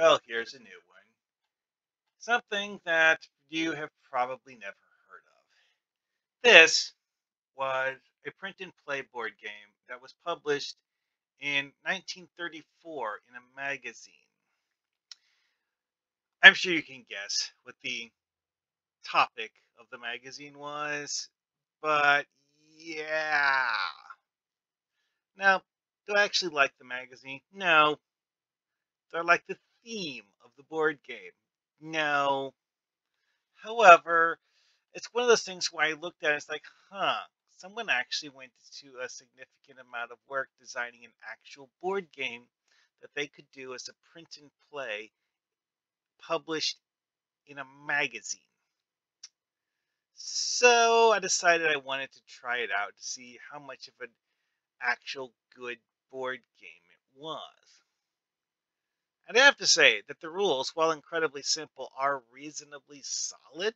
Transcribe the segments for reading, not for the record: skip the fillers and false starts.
Well, here's a new one. Something that you have probably never heard of. This was a print and play board game that was published in 1934 in a magazine. I'm sure you can guess what the topic of the magazine was, but yeah. Now, do I actually like the magazine? No. Do I like the theme of the board game? No. However, it's one of those things where I looked at it, it's like, someone actually went to a significant amount of work designing an actual board game that they could do as a print and play published in a magazine. So I decided I wanted to try it out to see how much of an actual good board game it was. And I have to say that the rules, while incredibly simple, are reasonably solid.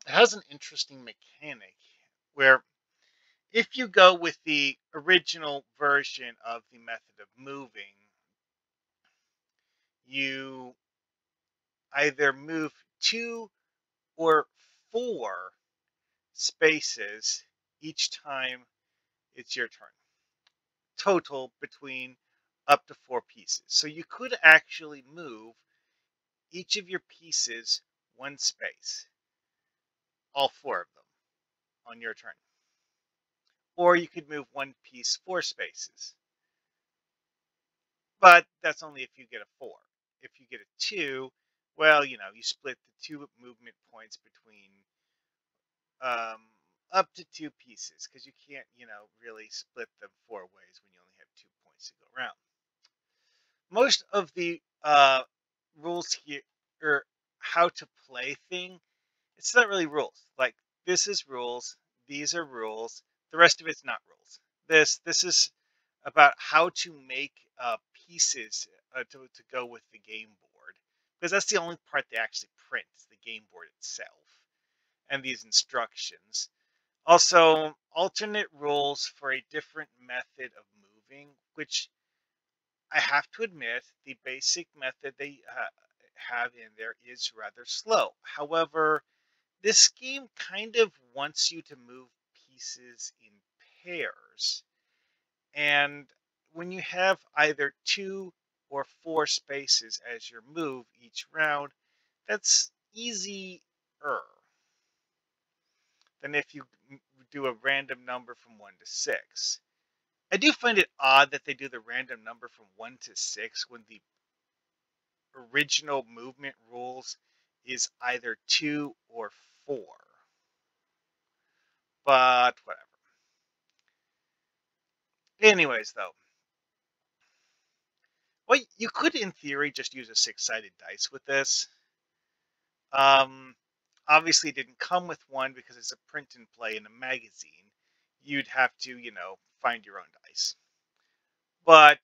It has an interesting mechanic where if you go with the original version of the method of moving, you either move 2 or 4 spaces each time it's your turn. Total between up to 4 pieces. So you could actually move each of your pieces 1 space, all 4 of them on your turn. Or you could move 1 piece 4 spaces. But that's only if you get a 4. If you get a 2, well, you split the 2 movement points between um, up to 2 pieces because you can't, really split them 4 ways when you only have 2 points to go around. Most of the rules here, or how to play thing, it's not really rules. Like, this is rules, these are rules, the rest of it's not rules. This is about how to make pieces to go with the game board, because that's the only part they actually print is the game board itself and these instructions. Also, alternate rules for a different method of moving, which I have to admit the basic method they have in there is rather slow. However, this game kind of wants you to move pieces in pairs. And when you have either 2 or 4 spaces as your move each round, that's easier than if you do a random number from 1 to 6. I do find it odd that they do the random number from 1 to 6 when the original movement rules is either 2 or 4. But whatever. Anyways, though, well, you could, in theory, just use a 6-sided dice with this. Obviously, it didn't come with one because it's a print and play in a magazine. You'd have to, find your own dice. But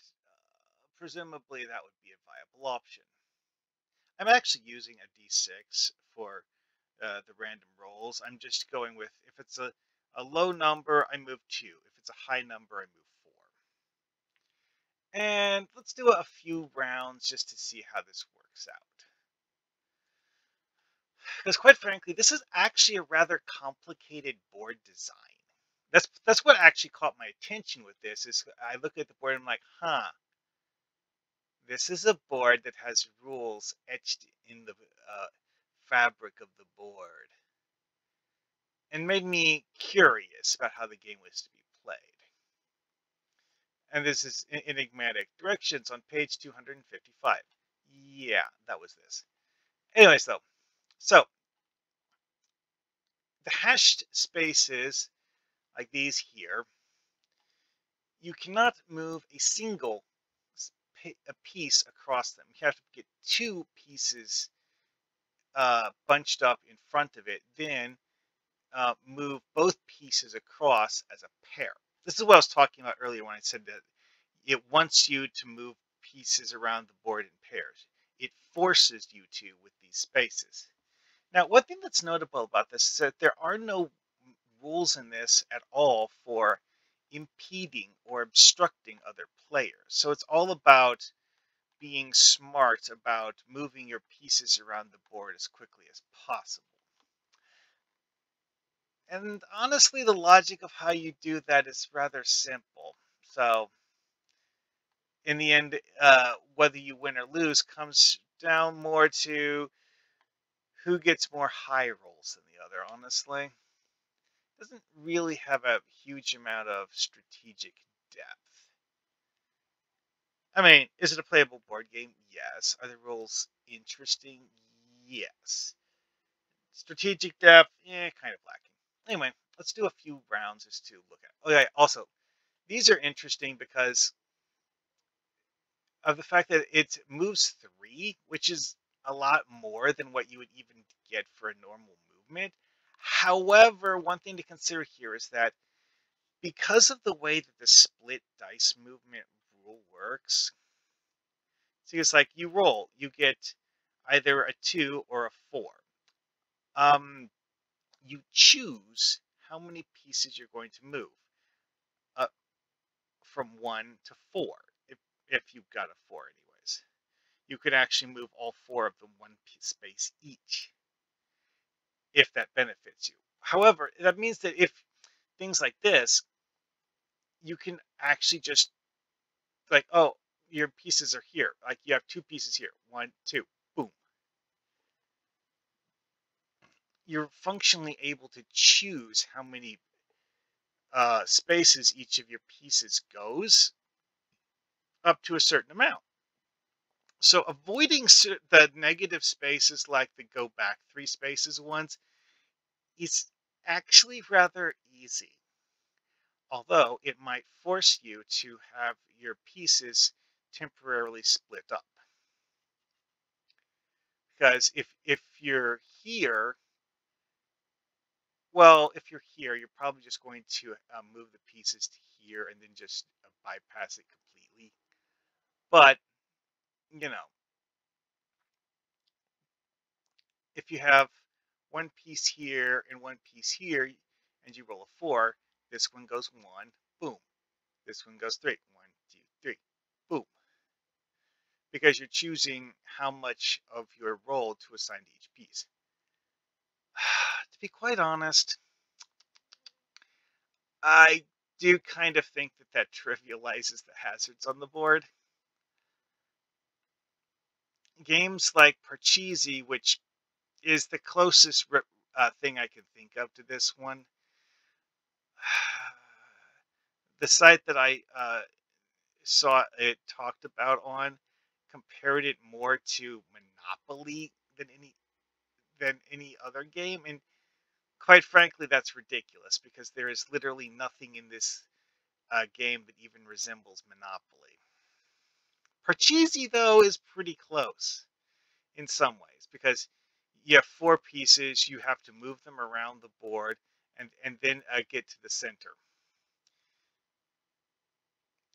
presumably, that would be a viable option. I'm actually using a d6 for the random rolls. I'm just going with, if it's a low number, I move 2. If it's a high number, I move 4. And let's do a few rounds just to see how this works out. Because quite frankly, this is actually a rather complicated board design. That's what actually caught my attention with this, is I look at the board and I'm like, this is a board that has rules etched in the fabric of the board. And made me curious about how the game was to be played. And this is enigmatic directions on page 255. Yeah, that was this. Anyways, though, so the hashed spaces, like these here, you cannot move a single a piece across them. You have to get 2 pieces bunched up in front of it, then move both pieces across as a pair. This is what I was talking about earlier when I said that it wants you to move pieces around the board in pairs. It forces you to with these spaces. Now, one thing that's notable about this is that there are no rules in this at all for impeding or obstructing other players. So it's all about being smart about moving your pieces around the board as quickly as possible. And honestly, the logic of how you do that is rather simple. So in the end, whether you win or lose comes down more to who gets more high rolls than the other, honestly. Doesn't really have a huge amount of strategic depth. I mean, is it a playable board game? Yes. Are the rules interesting? Yes. Strategic depth? Kind of lacking. Anyway, let's do a few rounds just to look at. Oh, yeah, also, these are interesting because of the fact that it moves 3, which is a lot more than what you would even get for a normal movement. However, one thing to consider here is that because of the way that the split dice movement rule works, see, it's like you roll, you get either a 2 or a 4. You choose how many pieces you're going to move uh, from 1 to 4, if you've got a 4 anyways. You could actually move all 4 of them one piece space each, if that benefits you. However, that means that if things like this, you can actually just, like, oh, your pieces are here. Like, you have 2 pieces here. 1, 2, boom. You're functionally able to choose how many spaces each of your pieces goes up to a certain amount. So avoiding the negative spaces, like the go back 3 spaces ones, is actually rather easy. Although it might force you to have your pieces temporarily split up. Because if you're here, well, if you're here, you're probably just going to move the pieces to here and then just bypass it completely. But, you know, if you have one piece here and one piece here, and you roll a 4, this one goes 1, boom. This one goes 3, 1, 2, 3, boom. Because you're choosing how much of your roll to assign to each piece. To be quite honest, I do kind of think that that trivializes the hazards on the board. Games like Parcheesi, which is the closest thing I can think of to this one, the site that I saw it talked about on compared it more to Monopoly than any other game, and quite frankly, that's ridiculous because there is literally nothing in this game that even resembles Monopoly. Parcheesi, though, is pretty close in some ways because you have 4 pieces, you have to move them around the board, and then get to the center.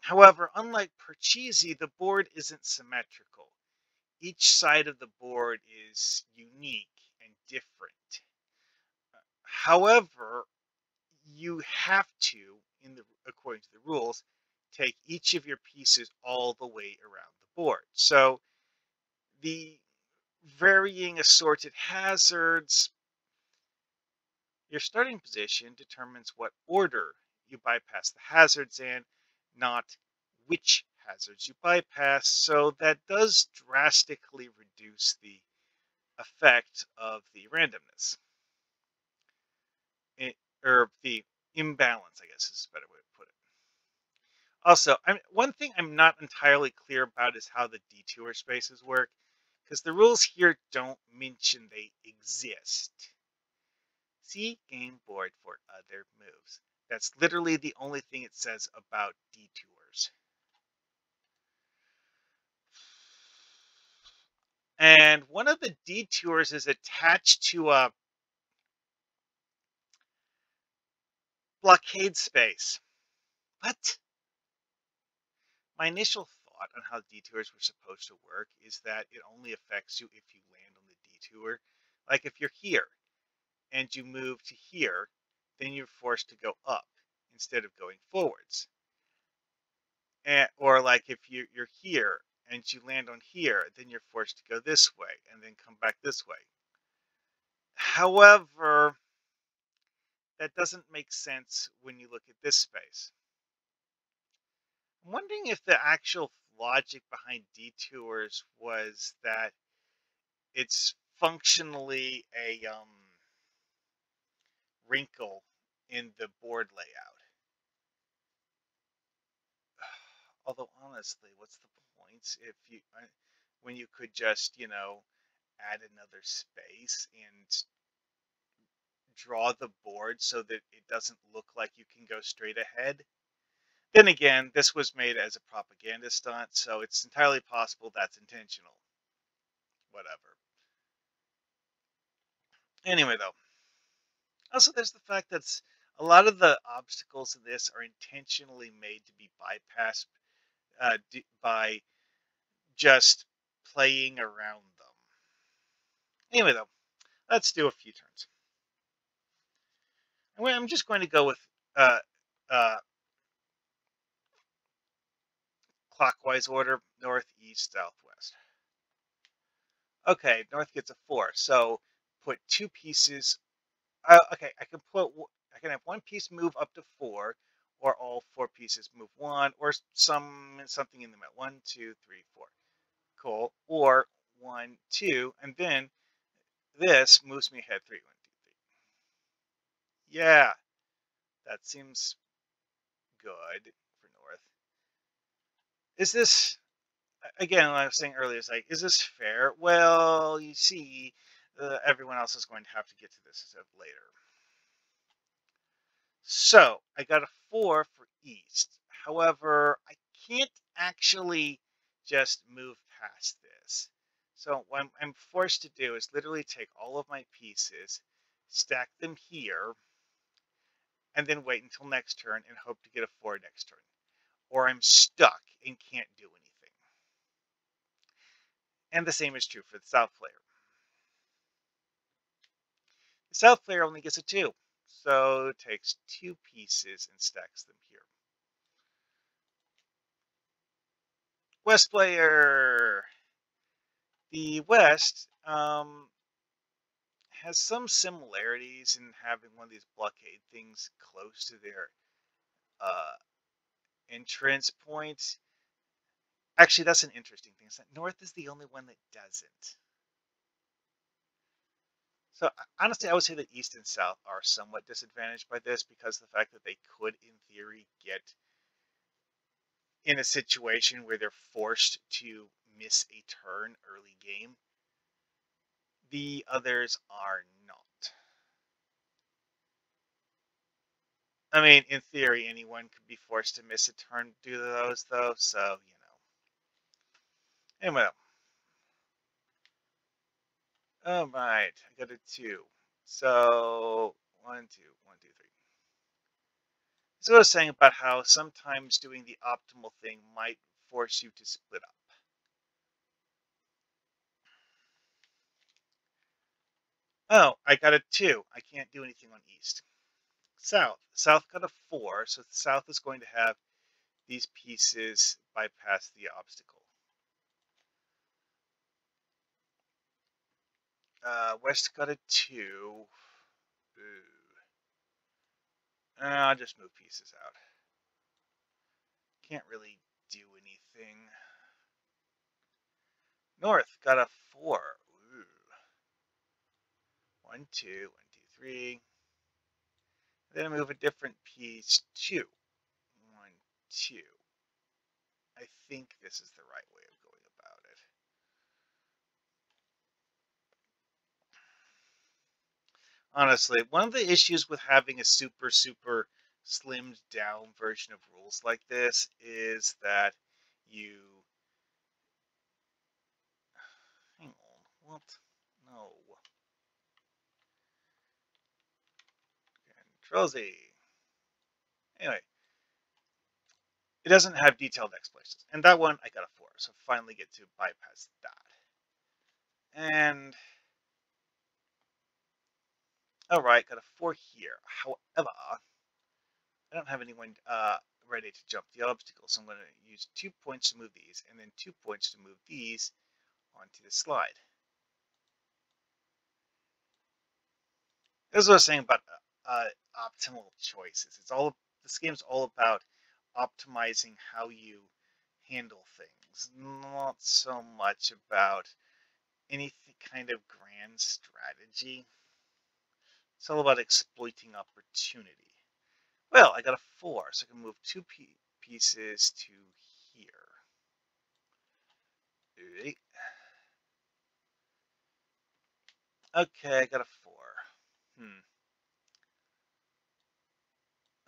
However, unlike Parcheesi, the board isn't symmetrical. Each side of the board is unique and different. However, you have to, according to the rules, take each of your pieces all the way around the board. So the varying assorted hazards, your starting position determines what order you bypass the hazards in, not which hazards you bypass. So that does drastically reduce the effect of the randomness. Or the imbalance, I guess is a better way to put it. Also, one thing I'm not entirely clear about is how the detour spaces work, because the rules here don't mention they exist. See game board for other moves. That's literally the only thing it says about detours. And one of the detours is attached to a blockade space. What? My initial thought on how detours were supposed to work is that it only affects you if you land on the detour. Like if you're here and you move to here, then you're forced to go up. instead of going forwards. Or like if you're here and you land on here, then you're forced to go this way and then come back this way. However, that doesn't make sense when you look at this space. I'm wondering if the actual logic behind detours was that it's functionally a wrinkle in the board layout. Although honestly, what's the point if when you could just, add another space and draw the board so that it doesn't look like you can go straight ahead? Then again, this was made as a propaganda stunt, so it's entirely possible that's intentional. Whatever. Anyway, though, also there's the fact that a lot of the obstacles in this are intentionally made to be bypassed by just playing around them. Anyway, though, let's do a few turns. I'm just going to go with uh, uh, clockwise order: north, east, south, west. Okay, north gets a 4, so put 2 pieces. Okay, I can have 1 piece move up to 4, or all 4 pieces move 1, or something in the middle. 1, 2, 3, 4. Cool. Or 1, 2, and then this moves me ahead 3, 1, 2, 3. Yeah, that seems good for north. Is this again? What I was saying earlier is like, is this fair? Well, you see, everyone else is going to have to get to this later. So I got a 4 for east. However, I can't actually just move past this. So what I'm forced to do is literally take all of my pieces, stack them here, and then wait until next turn and hope to get a 4 next turn. Or I'm stuck and can't do anything. And the same is true for the south player. The south player only gets a 2, so takes 2 pieces and stacks them here. West player. The West has some similarities in having one of these blockade things close to their uh, entrance points. Actually, that's an interesting thing. So North is the only one that doesn't. So honestly, I would say that East and South are somewhat disadvantaged by this because of the fact that they could, in theory, get in a situation where they're forced to miss a turn early game. The others are not. I mean, in theory, anyone could be forced to miss a turn due to those, though, so, Anyway, all right, I got a 2. So, 1, 2, 1, 2, 3. So I was saying about how sometimes doing the optimal thing might force you to split up. Oh, I got a 2. I can't do anything on East. South. South got a 4, so South is going to have these pieces bypass the obstacle. West got a 2. Ooh. I'll just move pieces out. Can't really do anything. North got a 4. Ooh. 1, 2, 1, 2, 3. Then I move a different piece. 2. 1, 2. I think this is the right way of going about it. Honestly, one of the issues with having a super slimmed down version of rules like this is that you... Hang on. What? No. Control Z. Anyway, it doesn't have detailed explanations. And that one, I got a 4. So finally get to bypass that. And... Alright, got a 4 here. However, I don't have anyone ready to jump the obstacle, so I'm going to use 2 points to move these, and then 2 points to move these onto the slide. That's what I was saying about optimal choices. This game's all about optimizing how you handle things, not so much about any kind of grand strategy. It's all about exploiting opportunity. Well, I got a 4, so I can move two pieces to here. Right. Okay, I got a 4.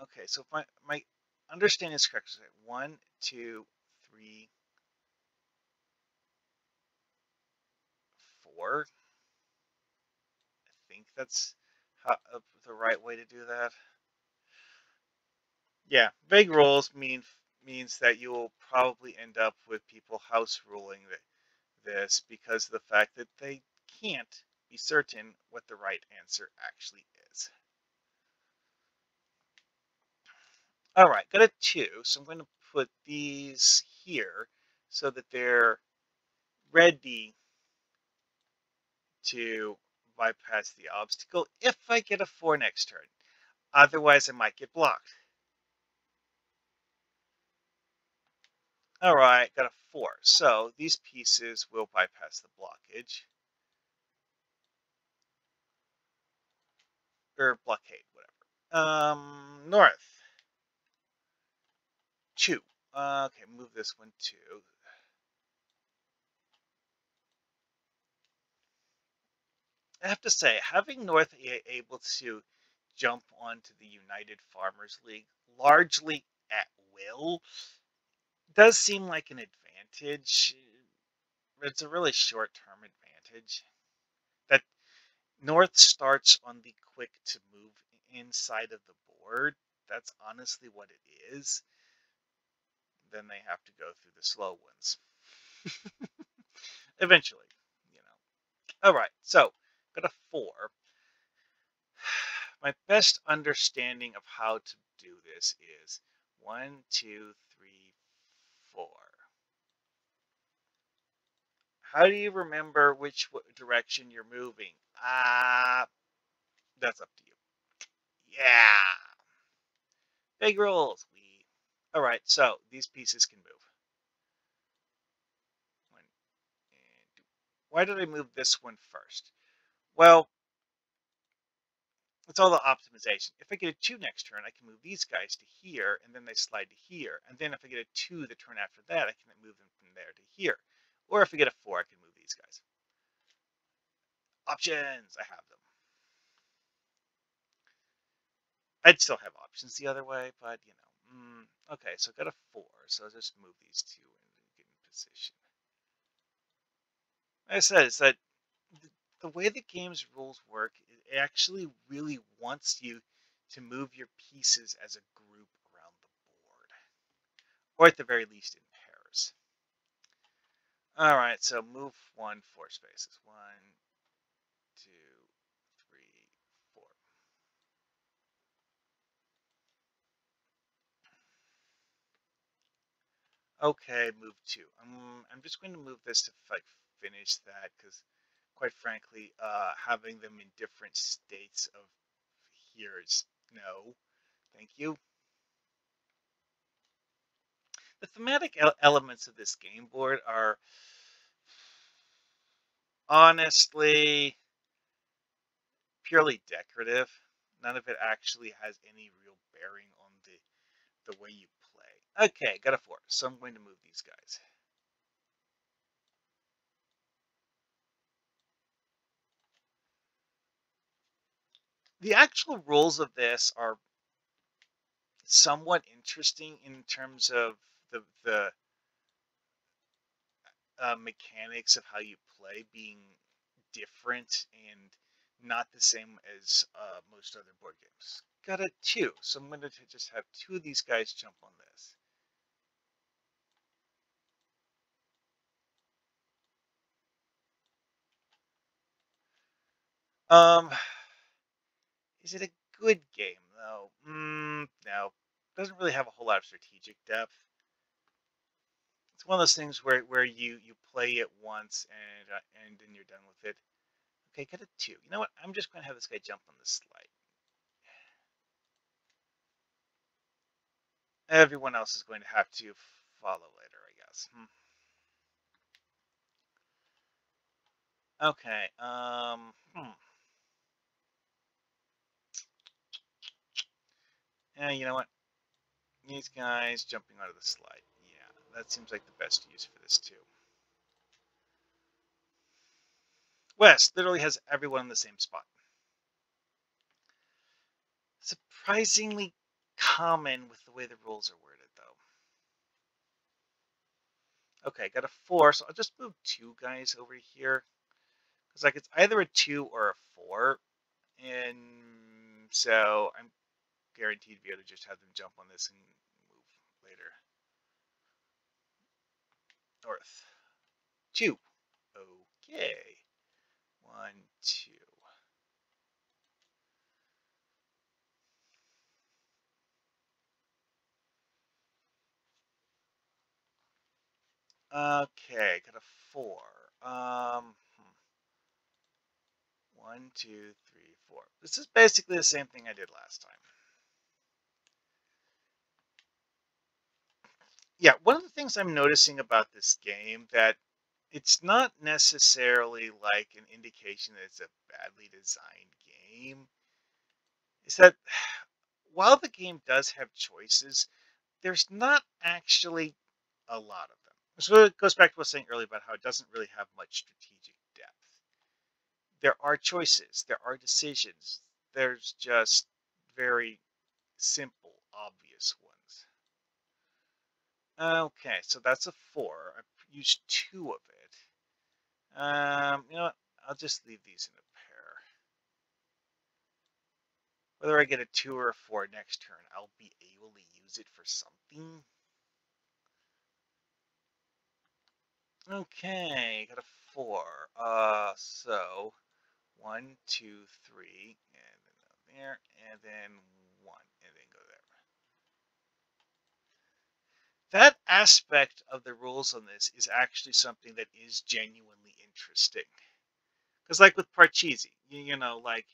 Okay, so if my understanding is correct, so 1, 2, 3, 4. I think that's the right way to do that. Yeah, vague rules means that you will probably end up with people house ruling this because of the fact that they can't be certain what the right answer actually is. All right, got a 2, so I'm going to put these here so that they're ready to bypass the obstacle if I get a 4 next turn. Otherwise, I might get blocked. All right, got a 4. So these pieces will bypass the blockage. Or blockade, whatever. North. 2. Okay, move this one too. I have to say, having North able to jump onto the United Farmers League largely at will does seem like an advantage. But it's a really short-term advantage. That North starts on the quick to move inside of the board. That's honestly what it is. Then they have to go through the slow ones. Eventually, you know. All right, so got a 4. My best understanding of how to do this is 1, 2, 3, 4. How do you remember which direction you're moving? That's up to you. Yeah. Big rules. All right, so these pieces can move. 1 and 2. Why did I move this one first? Well, it's all the optimization. If I get a 2 next turn, I can move these guys to here, and then they slide to here. And then if I get a 2 the turn after that, I can move them from there to here. Or if I get a 4, I can move these guys. Options, I have them. I'd still have options the other way, but, you know. Okay, so I got a 4, so I'll just move these 2 and get in position. Like I said, it's that the way the game's rules work, it actually really wants you to move your pieces as a group around the board, or at the very least in pairs. All right, so move 1 4 spaces. 1, 2, 3, 4. Okay, move 2. I'm just going to move this to like finish that because, quite frankly, having them in different states of here is no, thank you. The thematic elements of this game board are honestly purely decorative. None of it actually has any real bearing on the way you play. Okay, got a 4, so I'm going to move these guys. The actual rules of this are somewhat interesting in terms of the mechanics of how you play being different and not the same as most other board games. Got a 2, so I'm going to just have 2 of these guys jump on this. Um, is it a good game though? No. doesn't really have a whole lot of strategic depth. It's one of those things where you play it once and then you're done with it. Okay, got a 2. You know what? I'm just going to have this guy jump on the slide. Everyone else is going to have to follow later, I guess. Okay. Yeah, you know what? These guys jumping onto the slide. Yeah, that seems like the best use for this too. West literally has everyone in the same spot. Surprisingly common with the way the rules are worded, though. Okay, got a 4, so I'll just move 2 guys over here. Because like it's either a 2 or a 4. And so I'm guaranteed to be able to just have them jump on this and move later. North. 2. Okay. 1, 2. Okay, got a 4. Um, 1, 2, 3, 4. This is basically the same thing I did last time. Yeah, one of the things I'm noticing about this game that it's not necessarily like an indication that it's a badly designed game is that while the game does have choices, there's not actually a lot of them. So it goes back to what I was saying earlier about how it doesn't really have much strategic depth. There are choices, there are decisions. There's just very simple, obvious ones. Okay, so that's a 4. I've used 2 of it. You know what? I'll just leave these in a pair. Whether I get a 2 or a 4 next turn, I'll be able to use it for something. Okay, got a 4. So 1, 2, 3, and then there, and then 1, and then go there. That aspect of the rules on this is actually something that is genuinely interesting. Because like with Parcheesi, you know, like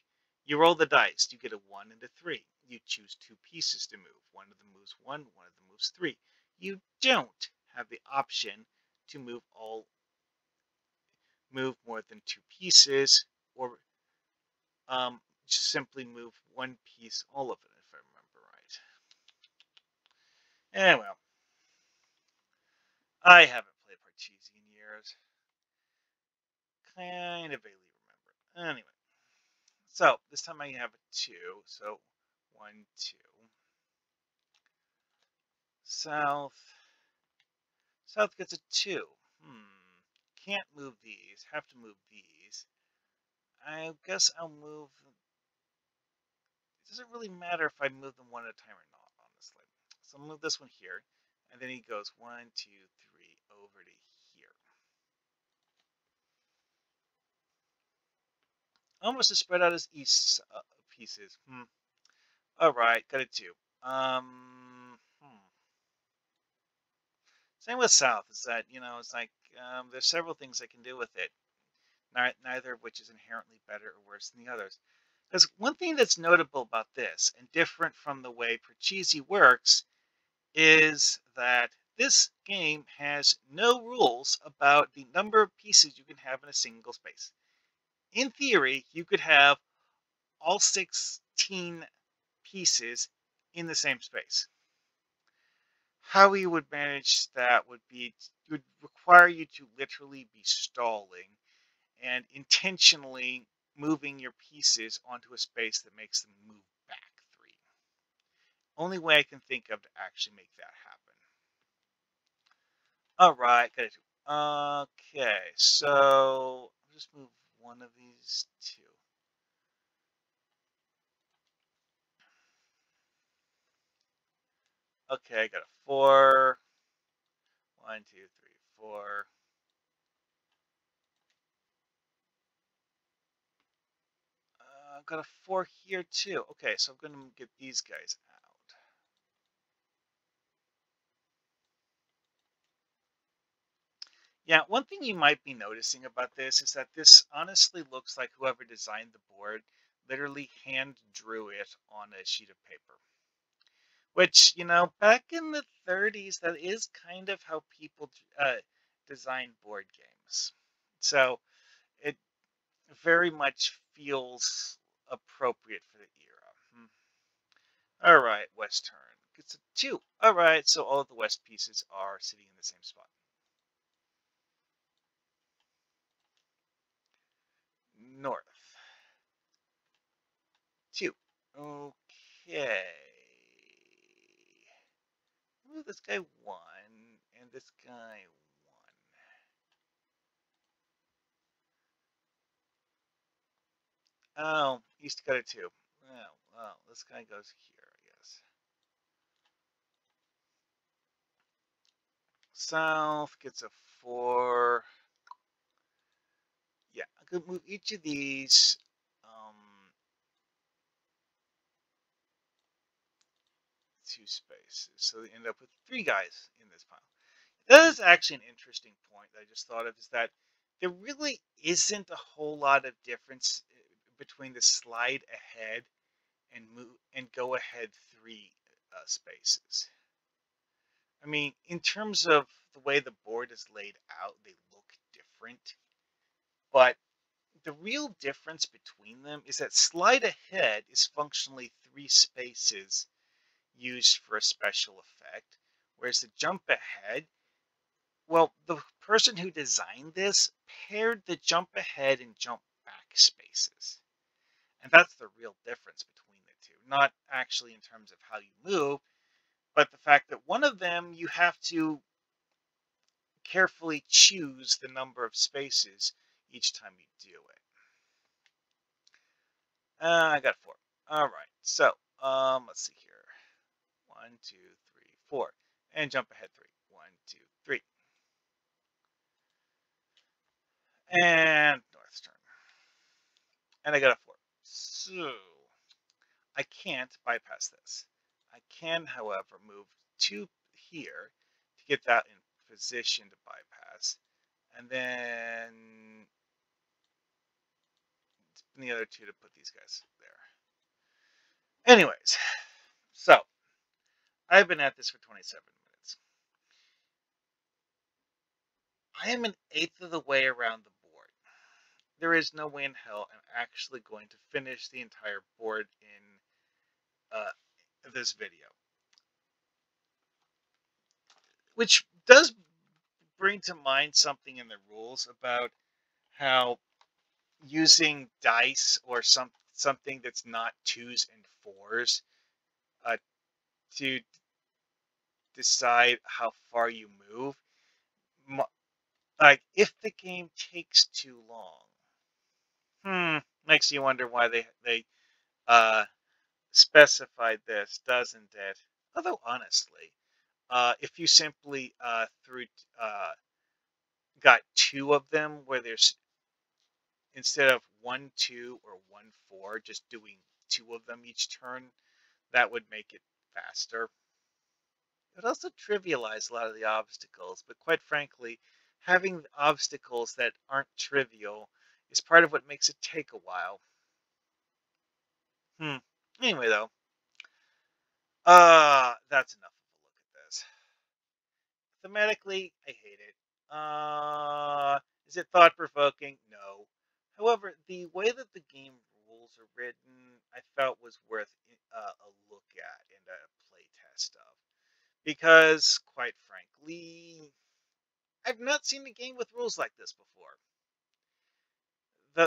you roll the dice, you get a 1 and a 3. You choose 2 pieces to move. One of them moves 1, one of them moves 3. You don't have the option to move more than 2 pieces, or just simply move 1 piece, all of it, if I remember right. Anyway, I haven't played Parcheesi in years. Kind of vaguely remember. Anyway, so this time I have a 2, so 1, 2. South. South gets a 2. Can't move these. Have to move these. I guess I'll move. It doesn't really matter if I move them one at a time or not, honestly. So I'll move this one here. And then he goes 1, 2, 3 over to here. Almost to spread out his east pieces. Alright, got a 2. Same with South, is that, you know, it's like, there's several things I can do with it, neither of which is inherently better or worse than the others. Because one thing that's notable about this, and different from the way Parcheesi works, is that this game has no rules about the number of pieces you can have in a single space. In theory, you could have all 16 pieces in the same space. How you would manage that would require you to literally be stalling and intentionally moving your pieces onto a space that makes them move back 3. Only way I can think of to actually make that happen. All right, got it. Okay, so I'll just move one of these 2. Okay, I got a 4. 1, 2, 3, 4. I've got a 4 here too. Okay, so I'm going to get these guys out. Yeah, one thing you might be noticing about this is that this honestly looks like whoever designed the board literally hand drew it on a sheet of paper. Which, back in the 30s, that is kind of how people design board games. So it very much feels appropriate for the era. All right, west turn. It's a two. All right, so all of the west pieces are sitting in the same spot. North. Two. Okay. Ooh, this guy won, and this guy won. Oh, east got a two. Well, this guy goes here, I guess. South gets a four. Yeah, I could move each of these two spaces. So they end up with three guys in this pile. That is actually an interesting point that I just thought of, is that there really isn't a whole lot of difference between the slide ahead and move and go ahead three spaces. I mean, in terms of the way the board is laid out, they look different. But the real difference between them is that slide ahead is functionally three spaces used for a special effect, whereas the jump ahead, well, the person who designed this paired the jump ahead and jump back spaces. And that's the real difference between the two. Not actually in terms of how you move, but the fact that one of them you have to carefully choose the number of spaces each time you do it. I got four. All right. So, let's see here. One, two, three, four. And jump ahead three. One, two, three. And north turn. And I got a four. So, I can't bypass this. I can, however, move two here to get that in position to bypass. And then the other two to put these guys there. Anyways, so I've been at this for 27 minutes. I am an eighth of the way around the board. There is no way in hell I'm actually going to finish the entire board in this video. Which does bring to mind something in the rules about how using dice or something that's not twos and fours to decide how far you move. Like, if the game takes too long, makes you wonder why they specified this, doesn't it? Although honestly, if you simply got two of them where there's, instead of 1-2 or 1-4, just doing two of them each turn, that would make it faster. It also trivialized a lot of the obstacles, but quite frankly, having obstacles that aren't trivial is part of what makes it take a while. Anyway, though, that's enough of a look at this. Thematically, I hate it. Is it thought-provoking? No. However, the way that the game rules are written, I felt was worth a look at and a play test of. Because, quite frankly, I've not seen a game with rules like this before.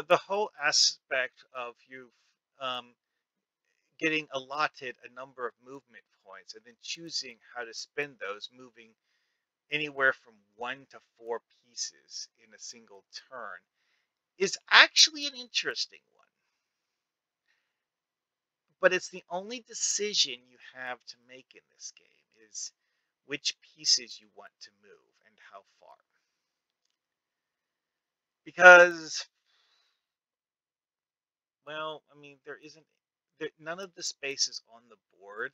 The whole aspect of you getting allotted a number of movement points and then choosing how to spend those, moving anywhere from 1 to 4 pieces in a single turn, is actually an interesting one. But it's the only decision you have to make in this game, is which pieces you want to move and how far. Because, well, I mean, none of the spaces on the board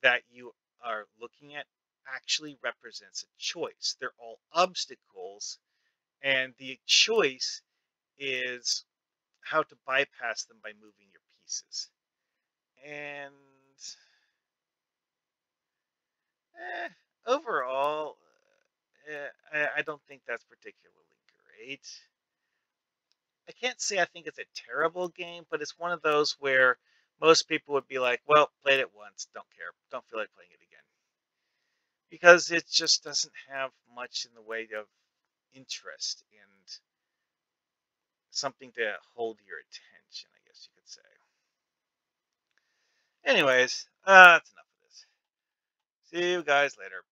that you are looking at actually represents a choice. They're all obstacles obstacles, and the choice is how to bypass them by moving your pieces. And eh, overall, I don't think that's particularly great. I can't say I think it's a terrible game, but it's one of those where most people would be like, well, played it once, don't care, don't feel like playing it again. Because it just doesn't have much in the way of interest and something to hold your attention, I guess you could say. Anyways, that's enough of this. See you guys later.